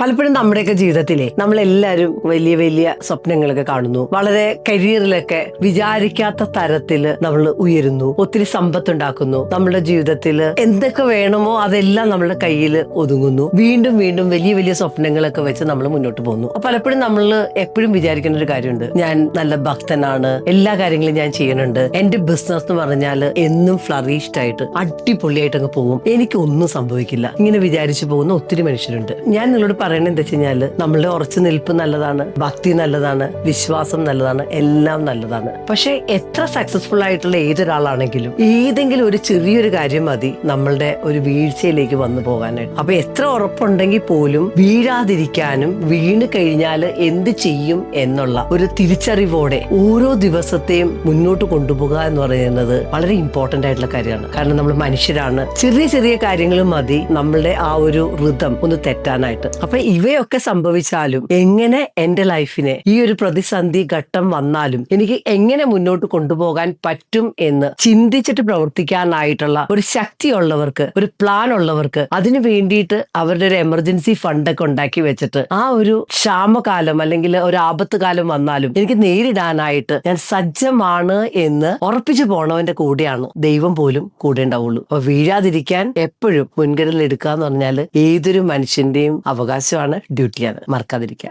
പലപ്പോഴും നമ്മുടെയൊക്കെ ജീവിതത്തിലെ നമ്മളെല്ലാവരും വലിയ വലിയ സ്വപ്നങ്ങളൊക്കെ കാണുന്നു. വളരെ കരിയറിലൊക്കെ വിചാരിക്കാത്ത തരത്തില് നമ്മൾ ഉയരുന്നു, ഒത്തിരി സമ്പത്തുണ്ടാക്കുന്നു. നമ്മുടെ ജീവിതത്തിൽ എന്തൊക്കെ വേണമോ അതെല്ലാം നമ്മുടെ കയ്യിൽ ഒതുങ്ങുന്നു. വീണ്ടും വീണ്ടും വലിയ വലിയ സ്വപ്നങ്ങളൊക്കെ വെച്ച് നമ്മൾ മുന്നോട്ട് പോകുന്നു. പലപ്പോഴും നമ്മൾ എപ്പോഴും വിചാരിക്കുന്ന ഒരു കാര്യമുണ്ട്, ഞാൻ നല്ല ഭക്തനാണ്, എല്ലാ കാര്യങ്ങളും ഞാൻ ചെയ്യുന്നുണ്ട്, എന്റെ ബിസിനസ് എന്ന് പറഞ്ഞാൽ എന്നും ഫ്ലറിഷ്ഡ് ആയിട്ട് അടിപൊളിയായിട്ട് അങ്ങ് പോകും, എനിക്കൊന്നും സംഭവിക്കില്ല, ഇങ്ങനെ വിചാരിച്ചു പോകുന്ന ഒത്തിരി മനുഷ്യരുണ്ട്. ഞാൻ നിങ്ങളോട് പറയണത് എന്താ വെച്ച് കഴിഞ്ഞാല് നമ്മളുടെ ഉറച്ചു നിൽപ്പ് നല്ലതാണ്, ഭക്തി നല്ലതാണ്, വിശ്വാസം നല്ലതാണ്, എല്ലാം നല്ലതാണ്. പക്ഷെ എത്ര സക്സസ്ഫുൾ ആയിട്ടുള്ള ഏതൊരാളാണെങ്കിലും ഏതെങ്കിലും ഒരു ചെറിയൊരു കാര്യം മതി നമ്മളുടെ ഒരു വീഴ്ചയിലേക്ക് വന്നു പോകാനായിട്ട്. അപ്പൊ എത്ര ഉറപ്പുണ്ടെങ്കിൽ പോലും വീഴാതിരിക്കാനും വീണ് കഴിഞ്ഞാൽ എന്ത് ചെയ്യും എന്നുള്ള ഒരു തിരിച്ചറിവോടെ ഓരോ ദിവസത്തെയും മുന്നോട്ട് കൊണ്ടുപോകുക എന്ന് പറയുന്നത് വളരെ ഇമ്പോർട്ടന്റ് ആയിട്ടുള്ള കാര്യമാണ്. കാരണം നമ്മൾ മനുഷ്യരാണ്, ചെറിയ ചെറിയ കാര്യങ്ങളും മതി നമ്മളുടെ ആ ഒരു ഋതം ഒന്ന് തെറ്റാനായിട്ട്. അപ്പൊ ഇവയൊക്കെ സംഭവിച്ചാലും എങ്ങനെ എന്റെ ലൈഫിനെ ഈ ഒരു പ്രതിസന്ധി ഘട്ടം വന്നാലും എനിക്ക് എങ്ങനെ മുന്നോട്ട് കൊണ്ടുപോകാൻ പറ്റും എന്ന് ചിന്തിച്ചിട്ട് പ്രവർത്തിക്കാനായിട്ടുള്ള ഒരു ശക്തിയുള്ളവർക്ക്, ഒരു പ്ലാൻ ഉള്ളവർക്ക്, അതിനു വേണ്ടിയിട്ട് അവരുടെ ഒരു എമർജൻസി ഫണ്ടൊക്കെ ഉണ്ടാക്കി വെച്ചിട്ട് ആ ഒരു ക്ഷാമകാലം അല്ലെങ്കിൽ ഒരു ആപത്ത് കാലം വന്നാലും എനിക്ക് നേരിടാനായിട്ട് ഞാൻ സജ്ജമാണ് എന്ന് ഉറപ്പിച്ചു പോണവന്റെ കൂടെയാണ് ദൈവം പോലും കൂടെ ഉണ്ടാവുള്ളൂ. അപ്പൊ വീഴാതിരിക്കാൻ എപ്പോഴും മുൻകരുതൽ എടുക്കുക എന്ന് പറഞ്ഞാൽ ഏതൊരു മനുഷ്യന്റെയും അവകാശമാണ്, ഡ്യൂട്ടിയാണ്. മറക്കാതിരിക്കുക.